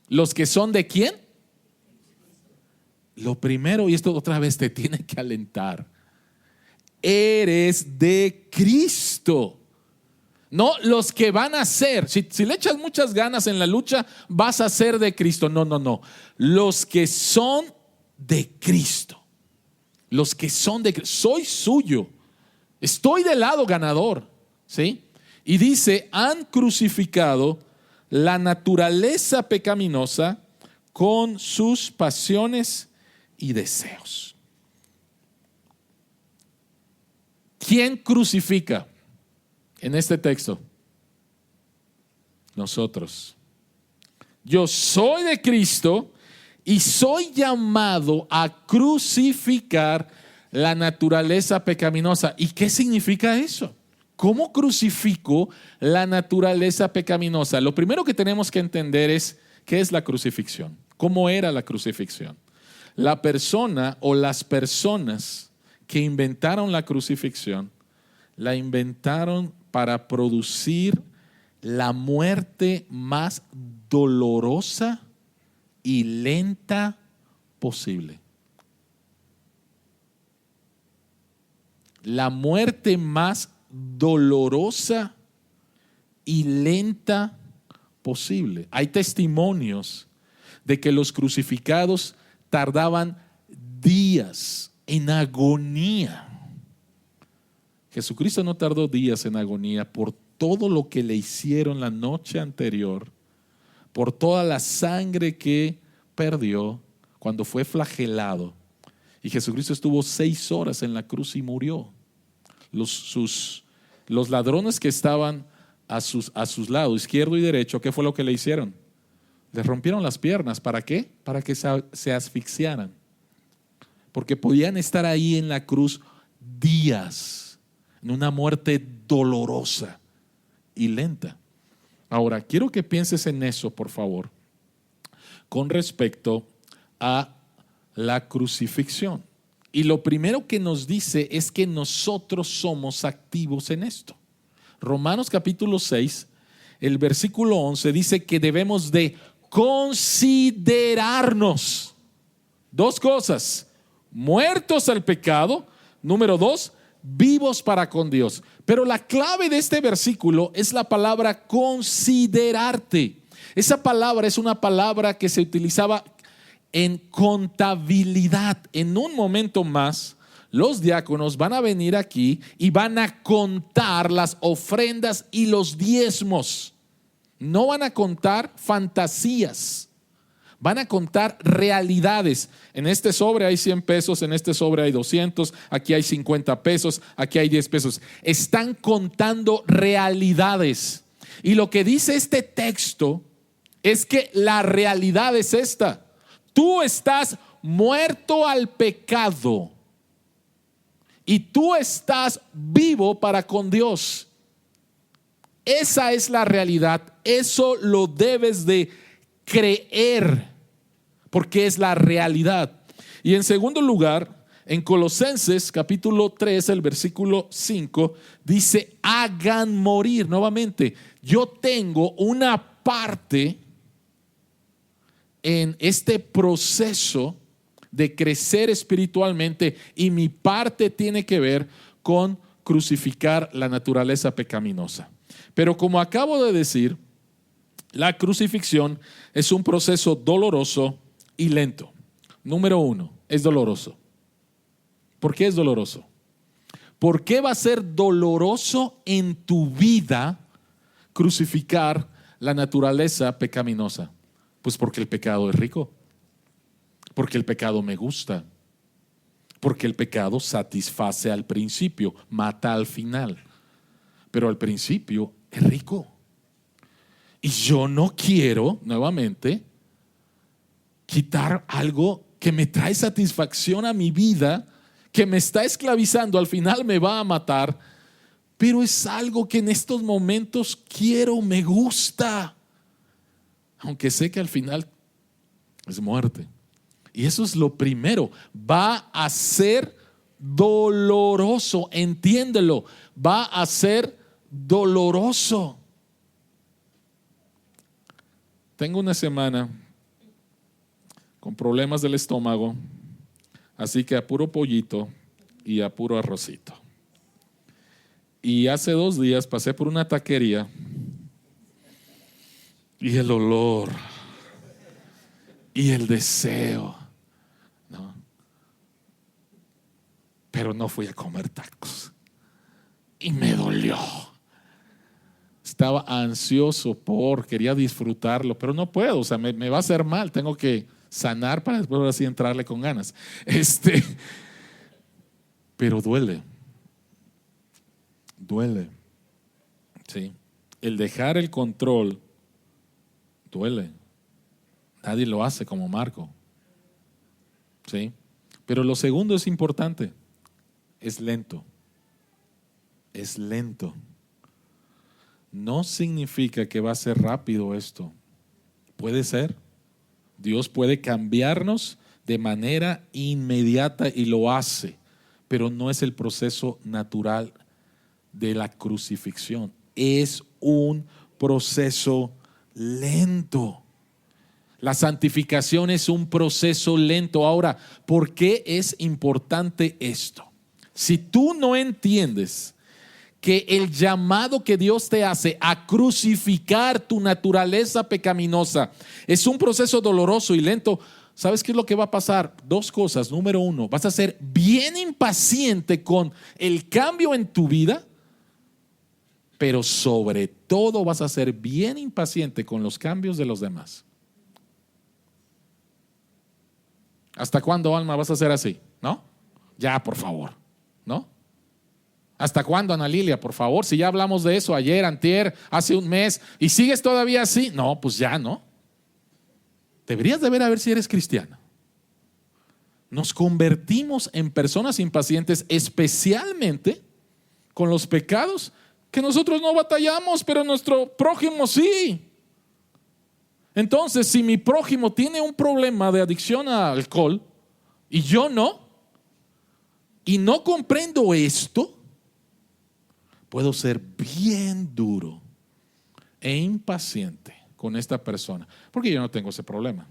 A: ¿los que son de quién? Lo primero, y esto otra vez te tiene que alentar, eres de Cristo. No los que van a ser, si le echas muchas ganas en la lucha, vas a ser de Cristo. No. Los que son de Cristo. Los que son de Cristo. Soy suyo. Estoy del lado ganador. ¿Sí? Y dice, han crucificado la naturaleza pecaminosa con sus pasiones y deseos. ¿Quién crucifica en este texto? Nosotros. Yo soy de Cristo y soy llamado a crucificar la naturaleza pecaminosa. ¿Y qué significa eso? ¿Cómo crucifico la naturaleza pecaminosa? Lo primero que tenemos que entender es qué es la crucifixión. ¿Cómo era la crucifixión? La persona o las personas que inventaron la crucifixión, la inventaron para producir la muerte más dolorosa y lenta posible. La muerte más dolorosa y lenta posible. Hay testimonios de que los crucificados tardaban días en agonía. Jesucristo no tardó días en agonía por todo lo que le hicieron la noche anterior, por toda la sangre que perdió cuando fue flagelado. Y Jesucristo estuvo 6 horas en la cruz y murió. Los ladrones que estaban a sus lados, izquierdo y derecho, ¿qué fue lo que le hicieron? Les rompieron las piernas. ¿Para qué? Para que se asfixiaran. Porque podían estar ahí en la cruz días, en una muerte dolorosa y lenta. Ahora, quiero que pienses en eso, por favor, con respecto a la crucifixión. Y lo primero que nos dice es que nosotros somos activos en esto. Romanos capítulo 6, el versículo 11 dice que debemos de considerarnos 2 cosas: muertos al pecado, número 2, vivos para con Dios. Pero la clave de este versículo es la palabra considerarte. Esa palabra es una palabra que se utilizaba en contabilidad. En un momento más, los diáconos van a venir aquí y van a contar las ofrendas y los diezmos. No van a contar fantasías, van a contar realidades. En este sobre hay 100 pesos, en este sobre hay 200, aquí hay 50 pesos, aquí hay 10 pesos. Están contando realidades. Y lo que dice este texto es que la realidad es esta: tú estás muerto al pecado y tú estás vivo para con Dios. Esa es la realidad. Eso lo debes de creer, porque es la realidad. Y en segundo lugar, en Colosenses capítulo 3, el versículo 5, dice: hagan morir. Nuevamente, yo tengo una parte en este proceso de crecer espiritualmente, y mi parte tiene que ver con crucificar la naturaleza pecaminosa. Pero como acabo de decir, La crucifixión es un proceso doloroso y lento. Número 1, es doloroso. ¿Por qué es doloroso? ¿Por qué va a ser doloroso en tu vida crucificar la naturaleza pecaminosa? Pues porque el pecado es rico, porque el pecado me gusta, porque el pecado satisface al principio, mata al final, pero al principio es rico. Y yo no quiero, nuevamente, quitar algo que me trae satisfacción a mi vida, que me está esclavizando, al final me va a matar, pero es algo que en estos momentos quiero, me gusta, aunque sé que al final es muerte. Y eso es lo primero, va a ser doloroso, entiéndelo, va a ser doloroso. Tengo una semana con problemas del estómago, así que a puro pollito y a puro arrocito. Y hace 2 días pasé por una taquería y el olor y el deseo, ¿no? Pero no fui a comer tacos y me dolió. Estaba ansioso quería disfrutarlo, pero no puedo, o sea, me va a hacer mal, tengo que sanar para después así entrarle con ganas. Pero duele, ¿sí? El dejar el control duele. Nadie lo hace como Marco, ¿sí? Pero lo segundo es importante, es lento. No significa que va a ser rápido esto. Puede ser. Dios puede cambiarnos de manera inmediata y lo hace, pero no es el proceso natural de la crucifixión. Es un proceso lento. La santificación es un proceso lento. Ahora, ¿por qué es importante esto? Si tú no entiendes que el llamado que Dios te hace a crucificar tu naturaleza pecaminosa es un proceso doloroso y lento, ¿sabes qué es lo que va a pasar? 2 cosas. Número 1, vas a ser bien impaciente con el cambio en tu vida, pero sobre todo vas a ser bien impaciente con los cambios de los demás. ¿Hasta cuándo, Alma, vas a ser así? ¿No? Ya, por favor, ¿no? ¿Hasta cuándo, Ana Lilia? Por favor, si ya hablamos de eso ayer, antier, hace un mes, y sigues todavía así. No, pues ya no. Deberías de ver a ver si eres cristiana. Nos convertimos en personas impacientes, especialmente con los pecados que nosotros no batallamos, pero nuestro prójimo sí. Entonces, si mi prójimo tiene un problema de adicción al alcohol y yo no, y no comprendo esto, puedo ser bien duro e impaciente con esta persona, porque yo no tengo ese problema.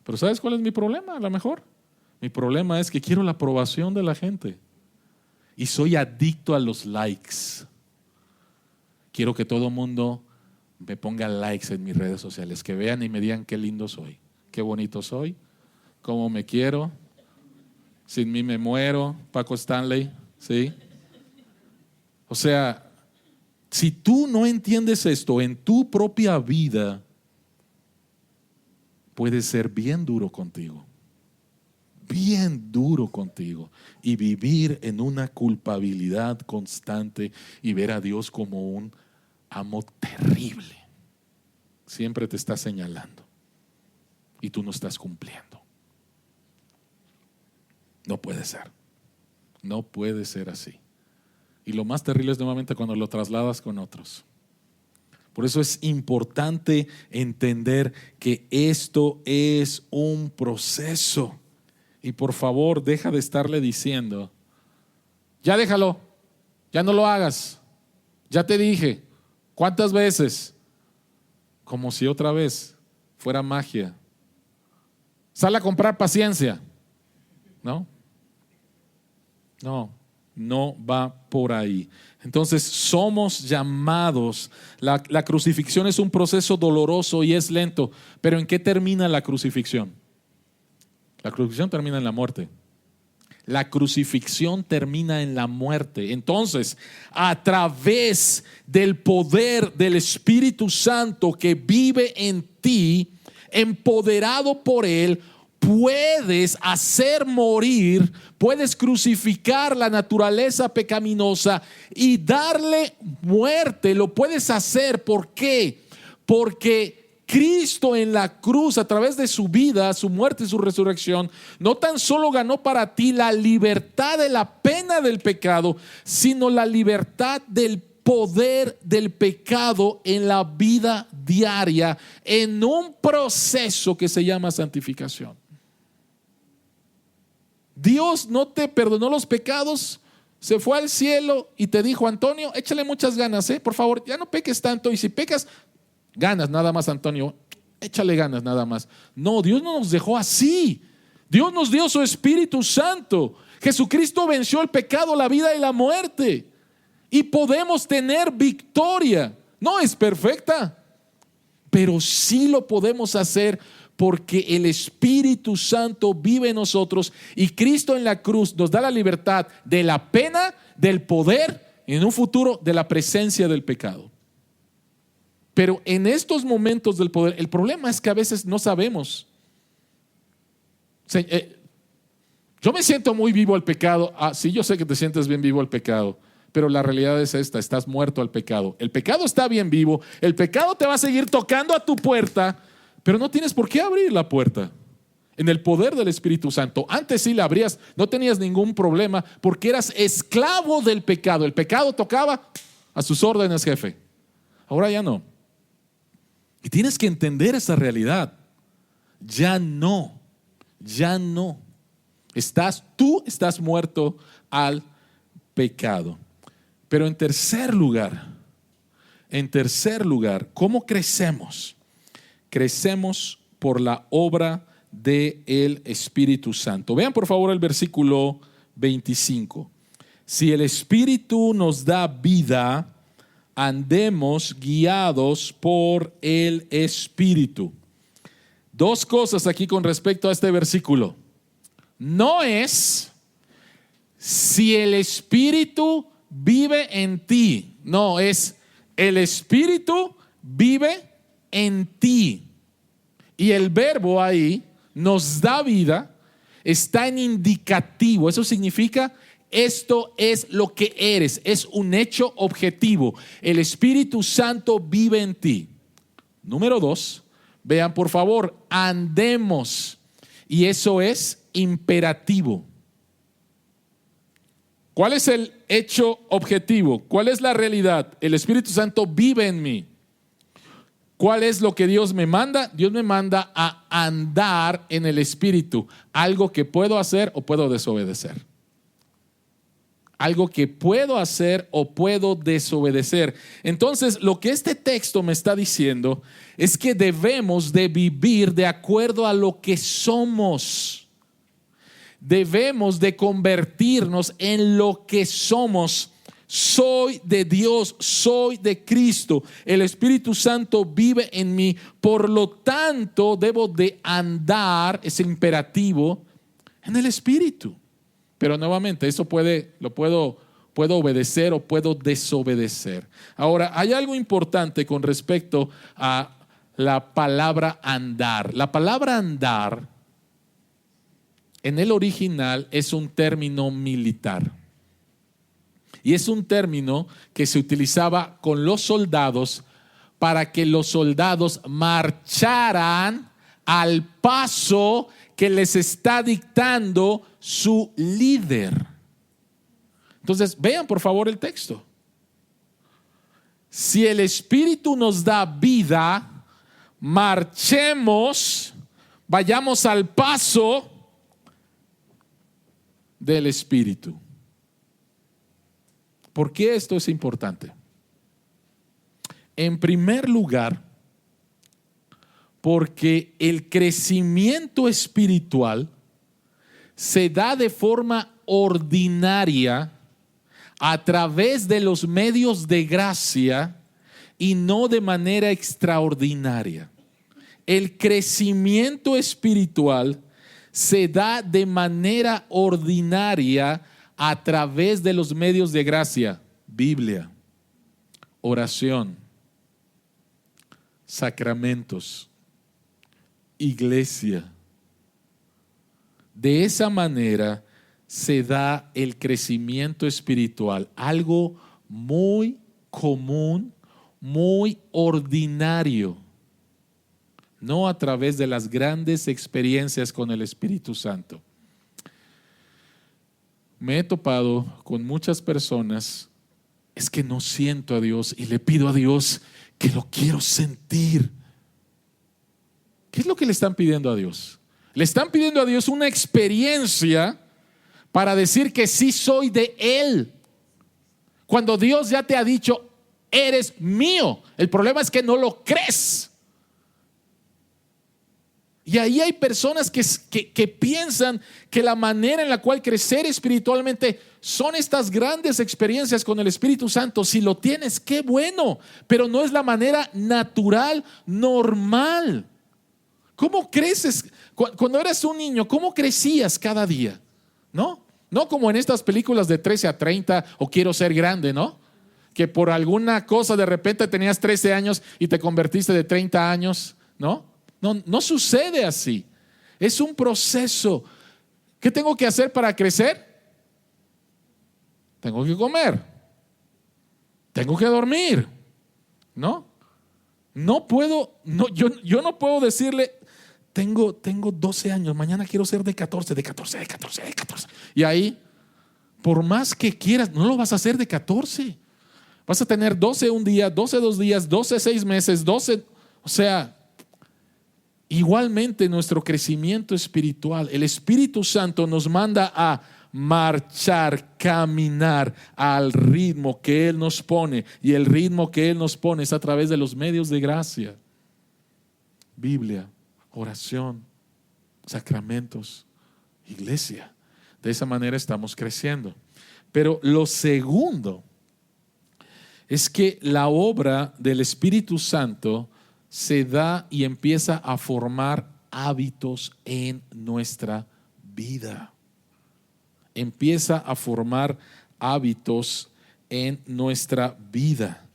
A: Pero ¿sabes cuál es mi problema? A lo mejor mi problema es que quiero la aprobación de la gente y soy adicto a los likes. Quiero que todo el mundo me ponga likes en mis redes sociales, que vean y me digan qué lindo soy, qué bonito soy, cómo me quiero, sin mí me muero, Paco Stanley, ¿sí? O sea, si tú no entiendes esto en tu propia vida, puedes ser bien duro contigo y vivir en una culpabilidad constante y ver a Dios como un amo terrible. Siempre te está señalando y tú no estás cumpliendo. No puede ser así. Y lo más terrible es nuevamente cuando lo trasladas con otros. Por eso es importante entender que esto es un proceso. Y por favor, deja de estarle diciendo, ya déjalo, ya no lo hagas, ya te dije, ¿cuántas veces? Como si otra vez fuera magia. Sal a comprar paciencia. No, no va por ahí. Entonces somos llamados, la crucifixión es un proceso doloroso y es lento, pero ¿en qué termina la crucifixión? La crucifixión termina en la muerte. La crucifixión termina en la muerte. Entonces, a través del poder del Espíritu Santo que vive en ti, empoderado por Él, puedes hacer morir, puedes crucificar la naturaleza pecaminosa y darle muerte. Lo puedes hacer. ¿Por qué? Porque Cristo en la cruz, a través de su vida, su muerte y su resurrección, no tan solo ganó para ti la libertad de la pena del pecado, sino la libertad del poder del pecado en la vida diaria, en un proceso que se llama santificación. Dios no te perdonó los pecados, se fue al cielo y te dijo: Antonio, échale muchas ganas, por favor, ya no peques tanto, y si pecas, ganas nada más, Antonio, échale ganas nada más. No, Dios no nos dejó así. Dios nos dio su Espíritu Santo. Jesucristo venció el pecado, la vida y la muerte, y podemos tener victoria. No es perfecta, pero sí lo podemos hacer porque el Espíritu Santo vive en nosotros y Cristo en la cruz nos da la libertad de la pena, del poder y en un futuro de la presencia del pecado. Pero en estos momentos del poder, el problema es que a veces no sabemos. Yo me siento muy vivo al pecado. Sí, yo sé que te sientes bien vivo al pecado, pero la realidad es esta: estás muerto al pecado. El pecado está bien vivo, el pecado te va a seguir tocando a tu puerta, pero no tienes por qué abrir la puerta. En el poder del Espíritu Santo, antes sí la abrías, no tenías ningún problema porque eras esclavo del pecado. El pecado tocaba a sus órdenes, jefe. Ahora ya no. Y tienes que entender esa realidad. Ya no. Tú estás muerto al pecado. Pero en tercer lugar, ¿cómo crecemos? Crecemos por la obra del Espíritu Santo. Vean por favor el versículo 25. Si el Espíritu nos da vida, andemos guiados por el Espíritu. Dos cosas aquí con respecto a este versículo. No es si el Espíritu vive en ti. No, es el Espíritu vive en ti. Y el verbo ahí, nos da vida, está en indicativo. Eso significa: esto es lo que eres, es un hecho objetivo. El Espíritu Santo vive en ti. Número 2, vean por favor, andemos. Y eso es imperativo. ¿Cuál es el hecho objetivo? ¿Cuál es la realidad? El Espíritu Santo vive en mí. ¿Cuál es lo que Dios me manda? Dios me manda a andar en el Espíritu. Algo que puedo hacer o puedo desobedecer. Algo que puedo hacer o puedo desobedecer. Entonces, lo que este texto me está diciendo es que debemos de vivir de acuerdo a lo que somos. Debemos de convertirnos en lo que somos. Soy de Dios, soy de Cristo. El Espíritu Santo vive en mí. Por lo tanto, debo de andar, es el imperativo, en el Espíritu. Pero nuevamente, eso puedo obedecer o puedo desobedecer. Ahora, hay algo importante con respecto a la palabra andar. La palabra andar en el original es un término militar. Y es un término que se utilizaba con los soldados para que los soldados marcharan al paso que les está dictando su líder. Entonces, vean por favor el texto. Si el Espíritu nos da vida, marchemos, vayamos al paso del Espíritu. ¿Por qué esto es importante? En primer lugar, porque el crecimiento espiritual se da de forma ordinaria a través de los medios de gracia y no de manera extraordinaria. El crecimiento espiritual se da de manera ordinaria a través de los medios de gracia: Biblia, oración, sacramentos, iglesia. De esa manera se da el crecimiento espiritual, algo muy común, muy ordinario, no a través de las grandes experiencias con el Espíritu Santo. Me he topado con muchas personas: es que no siento a Dios y le pido a Dios que lo quiero sentir. ¿Qué es lo que le están pidiendo a Dios? Le están pidiendo a Dios una experiencia para decir que sí soy de Él, cuando Dios ya te ha dicho: eres mío. El problema es que no lo crees. Y ahí hay personas que piensan que la manera en la cual crecer espiritualmente son estas grandes experiencias con el Espíritu Santo. Si lo tienes, qué bueno, pero no es la manera natural, normal. ¿Cómo creces? Cuando eras un niño, ¿cómo crecías cada día? ¿No? No como en estas películas de 13 a 30 o Quiero ser grande, ¿no? Que por alguna cosa de repente tenías 13 años y te convertiste de 30 años, ¿no? No sucede así. Es un proceso. ¿Qué tengo que hacer para crecer? Tengo que comer. Tengo que dormir. ¿No? No puedo, yo no puedo decirle: tengo 12 años, mañana quiero ser de 14. Y ahí, por más que quieras, no lo vas a hacer de 14. Vas a tener 12 un día, 12 2 días, 12 6 meses, 12, o sea, igualmente nuestro crecimiento espiritual, el Espíritu Santo nos manda a marchar, caminar al ritmo que Él nos pone, y el ritmo que Él nos pone es a través de los medios de gracia: Biblia, oración, sacramentos, iglesia. De esa manera estamos creciendo. Pero lo segundo es que la obra del Espíritu Santo se da y empieza a formar hábitos en nuestra vida. Empieza a formar hábitos en nuestra vida.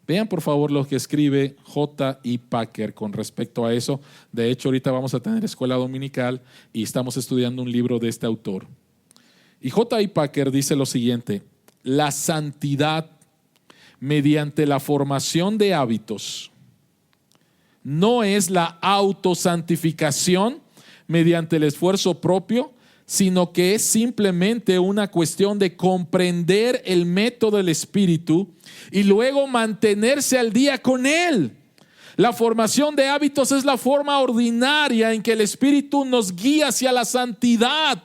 A: Vean por favor lo que escribe J.I. Packer con respecto a eso. De hecho, ahorita vamos a tener escuela dominical y estamos estudiando un libro de este autor. Y J.I. Packer dice lo siguiente: la santidad mediante la formación de hábitos no es la autosantificación mediante el esfuerzo propio, sino que es simplemente una cuestión de comprender el método del Espíritu y luego mantenerse al día con Él. La formación de hábitos es la forma ordinaria en que el Espíritu nos guía hacia la santidad.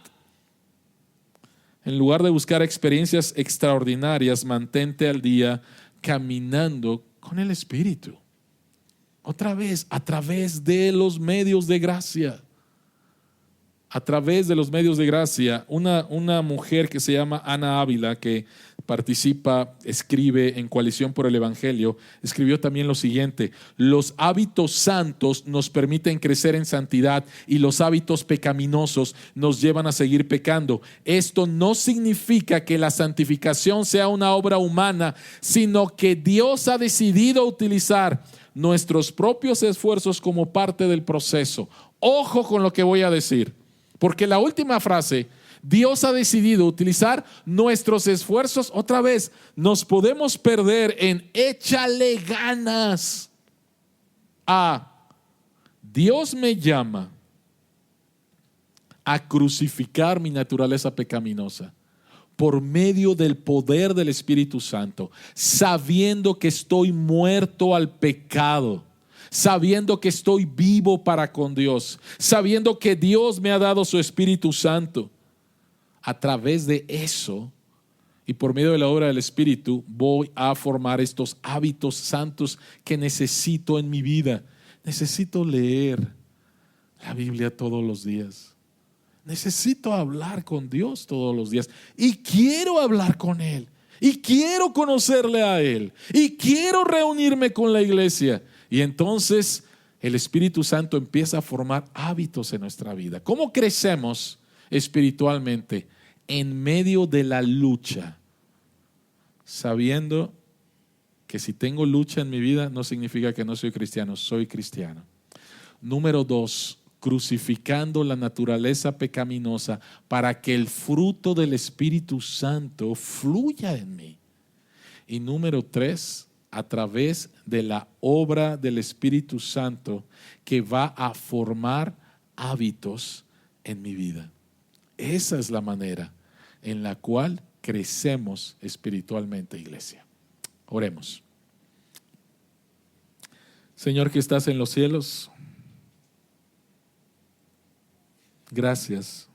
A: En lugar de buscar experiencias extraordinarias, mantente al día caminando con el Espíritu. Otra vez, a través de los medios de gracia. A través de los medios de gracia, una mujer que se llama Ana Ávila, que participa, escribe en Coalición por el Evangelio, escribió también lo siguiente: los hábitos santos nos permiten crecer en santidad y los hábitos pecaminosos nos llevan a seguir pecando. Esto no significa que la santificación sea una obra humana, sino que Dios ha decidido utilizar nuestros propios esfuerzos como parte del proceso. Ojo con lo que voy a decir, porque la última frase: Dios ha decidido utilizar nuestros esfuerzos, otra vez, nos podemos perder en échale ganas a Dios me llama a crucificar mi naturaleza pecaminosa por medio del poder del Espíritu Santo, sabiendo que estoy muerto al pecado, sabiendo que estoy vivo para con Dios, sabiendo que Dios me ha dado su Espíritu Santo. A través de eso y por medio de la obra del Espíritu voy a formar estos hábitos santos que necesito en mi vida. Necesito leer la Biblia todos los días. Necesito hablar con Dios todos los días y quiero hablar con Él y quiero conocerle a Él y quiero reunirme con la iglesia. Y entonces el Espíritu Santo empieza a formar hábitos en nuestra vida. ¿Cómo crecemos espiritualmente? En medio de la lucha, sabiendo que si tengo lucha en mi vida no significa que no soy cristiano, soy cristiano. Número 2, crucificando la naturaleza pecaminosa para que el fruto del Espíritu Santo fluya en mí. Y número 3, a través de la obra del Espíritu Santo que va a formar hábitos en mi vida. Esa es la manera en la cual crecemos espiritualmente, iglesia. Oremos. Señor que estás en los cielos, gracias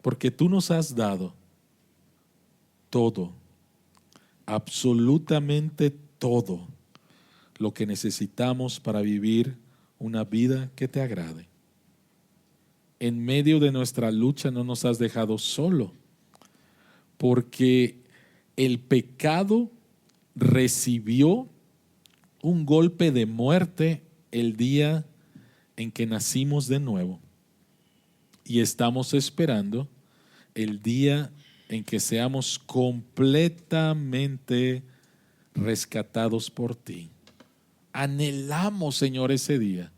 A: porque tú nos has dado todo, absolutamente todo lo que necesitamos para vivir una vida que te agrade. En medio de nuestra lucha no nos has dejado solo, porque el pecado recibió un golpe de muerte el día en que nacimos de nuevo. Y estamos esperando el día en que seamos completamente rescatados por ti. Anhelamos, Señor, ese día.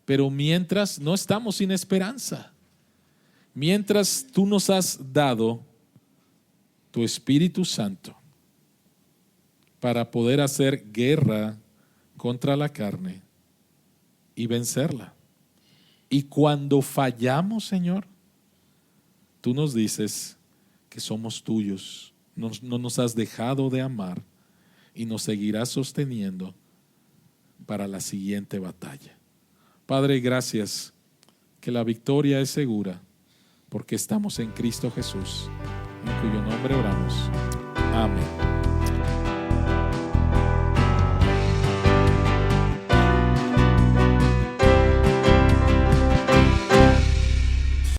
A: Pero mientras no estamos sin esperanza. Mientras tú nos has dado tu Espíritu Santo para poder hacer guerra contra la carne y vencerla. Y cuando fallamos, Señor, tú nos dices que somos tuyos, no nos has dejado de amar y nos seguirás sosteniendo para la siguiente batalla. Padre, gracias que la victoria es segura porque estamos en Cristo Jesús, en cuyo nombre oramos. Amén.